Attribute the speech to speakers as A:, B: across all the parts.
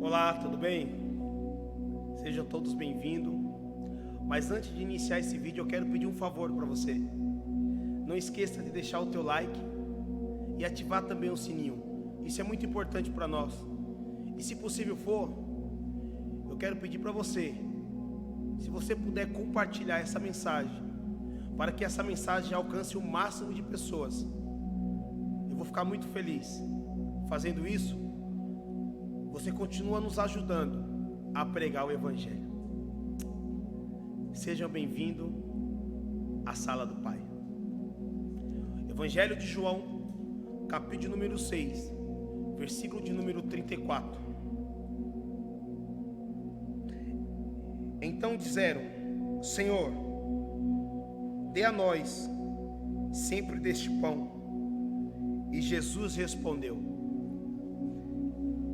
A: Olá, tudo bem? Sejam todos bem-vindos. Mas antes de iniciar esse vídeo, eu quero pedir um favor para você. Não esqueça de deixar o teu like e ativar também o sininho. Isso é muito importante para nós. E se possível for, eu quero pedir para você, se você puder compartilhar essa mensagem, para que essa mensagem alcance o máximo de pessoas. Eu vou ficar muito feliz. Fazendo isso, você continua nos ajudando a pregar o Evangelho. Sejam bem-vindos à Sala do Pai. Evangelho de João, capítulo de número 6, versículo de número 34. Então disseram: Senhor, dê a nós sempre deste pão. E Jesus respondeu: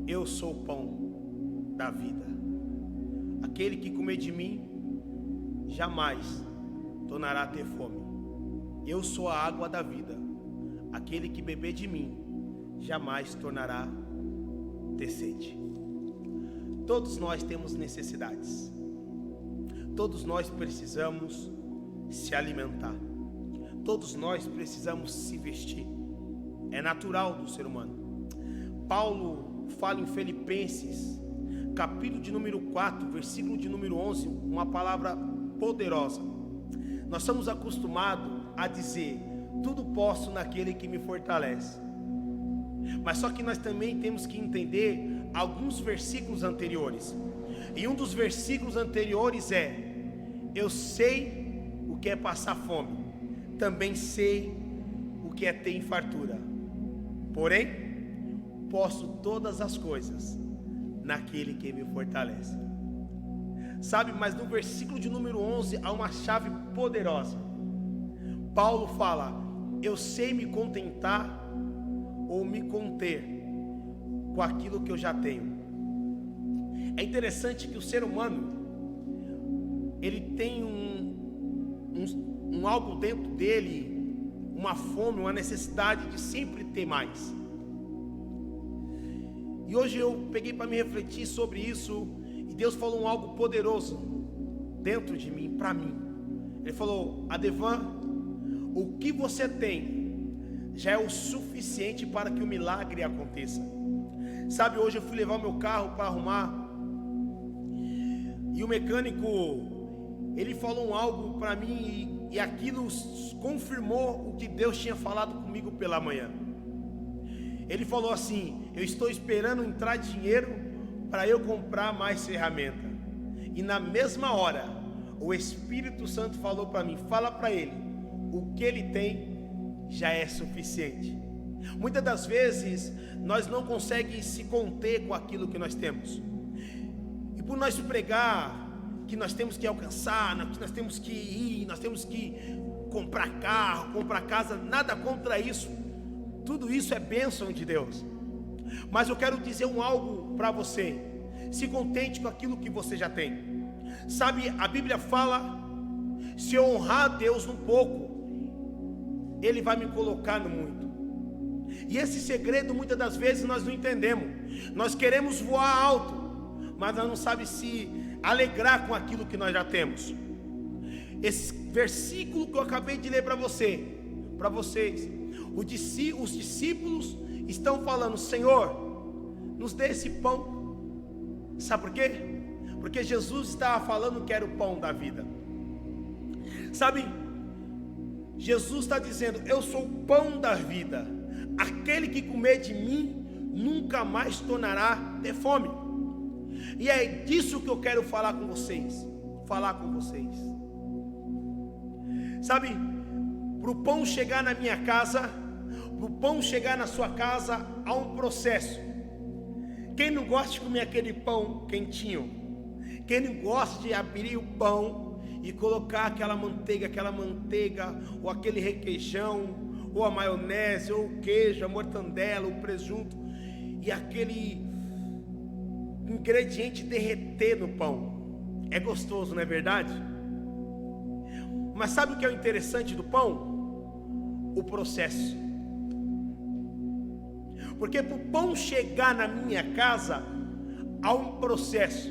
A: Eu sou o pão da vida. Aquele que comer de mim jamais tornará a ter fome. Eu sou a água da vida. Aquele que beber de mim jamais tornará a ter sede. Todos nós temos necessidades. Todos nós precisamos se alimentar. Todos nós precisamos se vestir. É natural do ser humano. Paulo fala em Filipenses, capítulo de número 4, versículo de número 11, uma palavra poderosa. Nós estamos acostumados a dizer: tudo posso naquele que me fortalece. Mas só que nós também temos que entender alguns versículos anteriores. E um dos versículos anteriores é: eu sei o que é passar fome, também sei o que é ter fartura. Porém, posso todas as coisas naquele que me fortalece. Sabe, mas no versículo de número 11 há uma chave poderosa. Paulo fala: eu sei me contentar ou me conter com aquilo que eu já tenho. É interessante que o ser humano, ele tem um algo dentro dele, uma fome, uma necessidade de sempre ter mais. E hoje eu peguei para me refletir sobre isso, e Deus falou algo poderoso dentro de mim, para mim. Ele falou: Adevan, o que você tem já é o suficiente para que o milagre aconteça. Sabe, hoje eu fui levar o meu carro para arrumar, e o mecânico, ele falou algo para mim, e aquilo confirmou o que Deus tinha falado comigo pela manhã. Ele falou assim: eu estou esperando entrar dinheiro para eu comprar mais ferramenta. E na mesma hora, o Espírito Santo falou para mim: fala para ele, o que ele tem já é suficiente. Muitas das vezes nós não conseguimos se conter com aquilo que nós temos. E por nós pregar que nós temos que alcançar, que nós temos que ir, nós temos que comprar carro, comprar casa, nada contra isso. Tudo isso é bênção de Deus. Mas eu quero dizer algo para você: se contente com aquilo que você já tem. Sabe, a Bíblia fala: se eu honrar a Deus no pouco, Ele vai me colocar no muito. E esse segredo muitas das vezes nós não entendemos. Nós queremos voar alto, mas nós não sabemos se alegrar com aquilo que nós já temos. Esse versículo que eu acabei de ler para vocês, os discípulos estão falando: Senhor, nos dê esse pão. Sabe por quê? Porque Jesus estava falando que era o pão da vida. Sabe, Jesus está dizendo: eu sou o pão da vida. Aquele que comer de mim nunca mais tornará a ter fome. E é disso que eu quero falar com vocês. Sabe, para o pão chegar na minha casa, para o pão chegar na sua casa, há um processo. Quem não gosta de comer aquele pão quentinho? Quem não gosta de abrir o pão e colocar aquela manteiga, ou aquele requeijão, ou a maionese, ou o queijo, a mortandela, o presunto, e aquele ingrediente derreter no pão? É gostoso, não é verdade? Mas sabe o que é o interessante do pão? O processo. Porque para o pão chegar na minha casa, há um processo,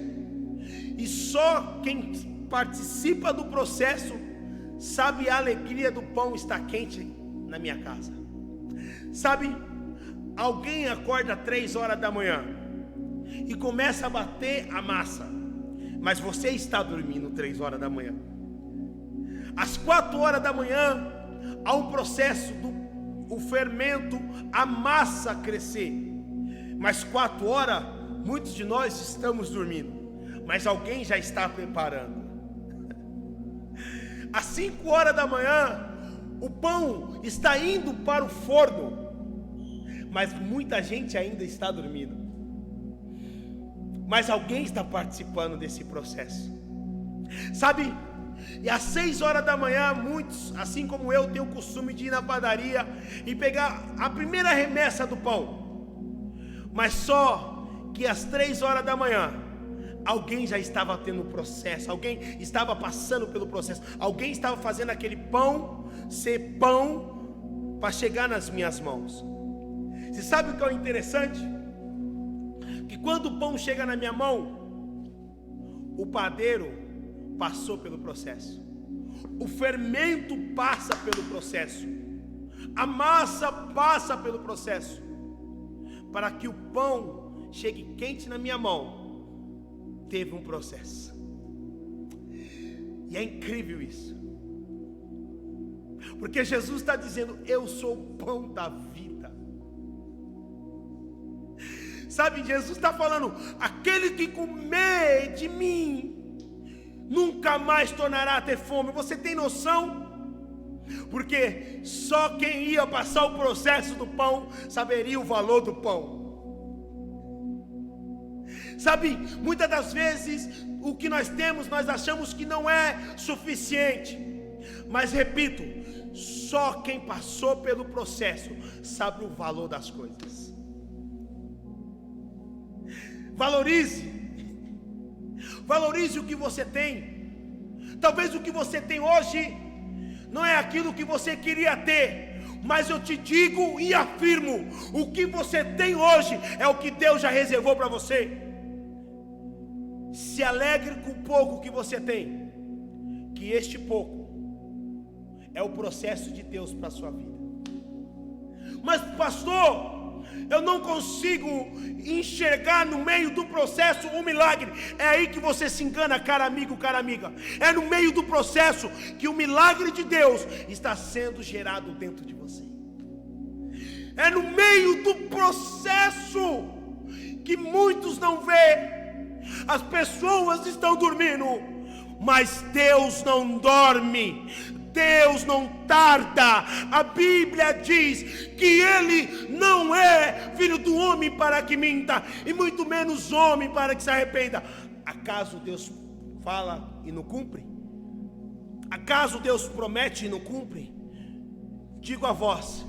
A: e só quem participa do processo sabe a alegria do pão estar quente na minha casa. Sabe, alguém acorda 3 horas da manhã e começa a bater a massa, mas você está dormindo 3 horas da manhã. Às 4 horas da manhã há um processo o fermento, a massa crescer, mas 4 horas muitos de nós estamos dormindo, mas alguém já está preparando. Às 5 horas da manhã o pão está indo para o forno, mas muita gente ainda está dormindo, mas alguém está participando desse processo. Sabe, e às 6 horas da manhã, muitos, assim como eu, têm o costume de ir na padaria e pegar a primeira remessa do pão, mas só que às 3 horas da manhã alguém já estava tendo o processo, alguém estava passando pelo processo, alguém estava fazendo aquele pão ser pão para chegar nas minhas mãos. Você sabe o que é interessante? Que quando o pão chega na minha mão, o padeiro passou pelo processo, o fermento passa pelo processo, a massa passa pelo processo, para que o pão chegue quente na minha mão. Teve um processo, e é incrível isso, porque Jesus está dizendo: eu sou o pão da vida. Sabe, Jesus está falando: aquele que comer de mim nunca mais tornará a ter fome. Você tem noção? Porque só quem ia passar o processo do pão saberia o valor do pão. Sabe, muitas das vezes o que nós temos, nós achamos que não é suficiente. Mas repito, só quem passou pelo processo sabe o valor das coisas. Valorize o que você tem. Talvez o que você tem hoje não é aquilo que você queria ter, mas eu te digo e afirmo: o que você tem hoje é o que Deus já reservou para você. Se alegre com o pouco que você tem, que este pouco é o processo de Deus para a sua vida. Mas pastor, eu não consigo enxergar no meio do processo um milagre. É aí que você se engana, cara amigo, cara amiga. É no meio do processo que o milagre de Deus está sendo gerado dentro de você. É no meio do processo que muitos não vê. As pessoas estão dormindo, mas Deus não dorme. Deus não tarda. A Bíblia diz que Ele não é filho do homem para que minta, e muito menos homem para que se arrependa. Acaso Deus fala e não cumpre? Acaso Deus promete e não cumpre? Digo a vós: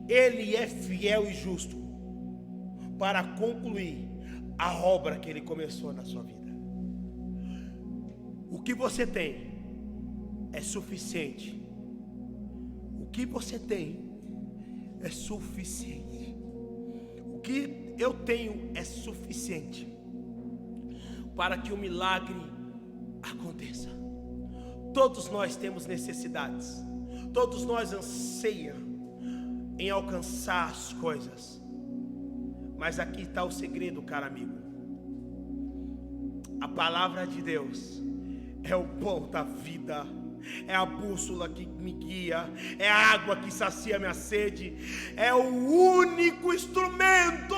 A: Ele é fiel e justo para concluir a obra que Ele começou na sua vida. O que você tem é suficiente. O que você tem é suficiente. O que eu tenho é suficiente para que o milagre aconteça. Todos nós temos necessidades. Todos nós anseiam em alcançar as coisas. Mas aqui está o segredo, cara amigo. A palavra de Deus é o pão da vida, é a bússola que me guia, é a água que sacia minha sede, é o único instrumento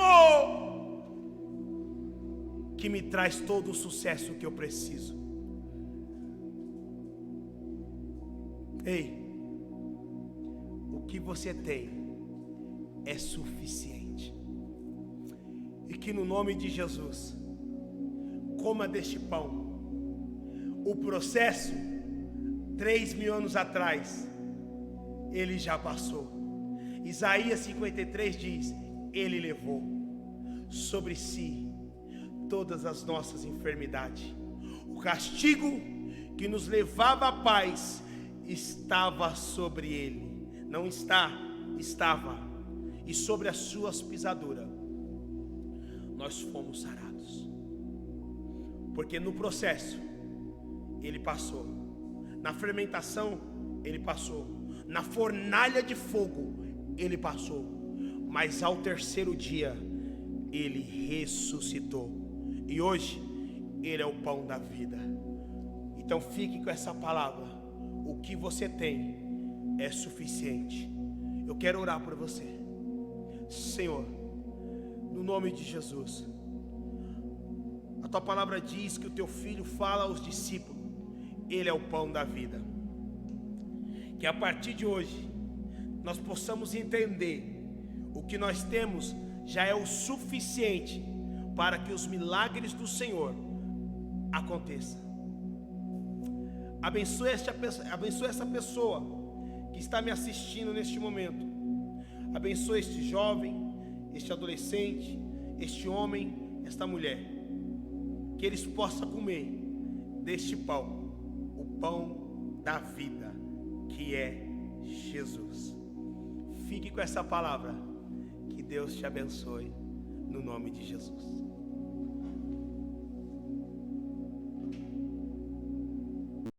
A: que me traz todo o sucesso que eu preciso. Ei, o que você tem é suficiente. E que no nome de Jesus, coma deste pão. O processo, 3.000 anos atrás, ele já passou. Isaías 53 diz: Ele levou sobre si todas as nossas enfermidades. O castigo que nos levava à paz estava sobre ele. Não está, estava. E sobre as suas pisaduras nós fomos sarados. porque no processo ele passou, na fermentação ele passou, na fornalha de fogo ele passou, mas ao terceiro dia ele ressuscitou, e hoje ele é o pão da vida. Então fique com essa palavra: o que você tem é suficiente. Eu quero orar por você. Senhor, no nome de Jesus, a tua palavra diz que o teu filho fala aos discípulos: ele é o pão da vida. Que a partir de hoje nós possamos entender: o que nós temos já é o suficiente para que os milagres do Senhor aconteçam. Abençoe essa pessoa que está me assistindo neste momento. Abençoe este jovem, este adolescente, este homem, esta mulher, que eles possam comer deste pão, o pão da vida, que é Jesus. Fique com essa palavra. Que Deus te abençoe, no nome de Jesus.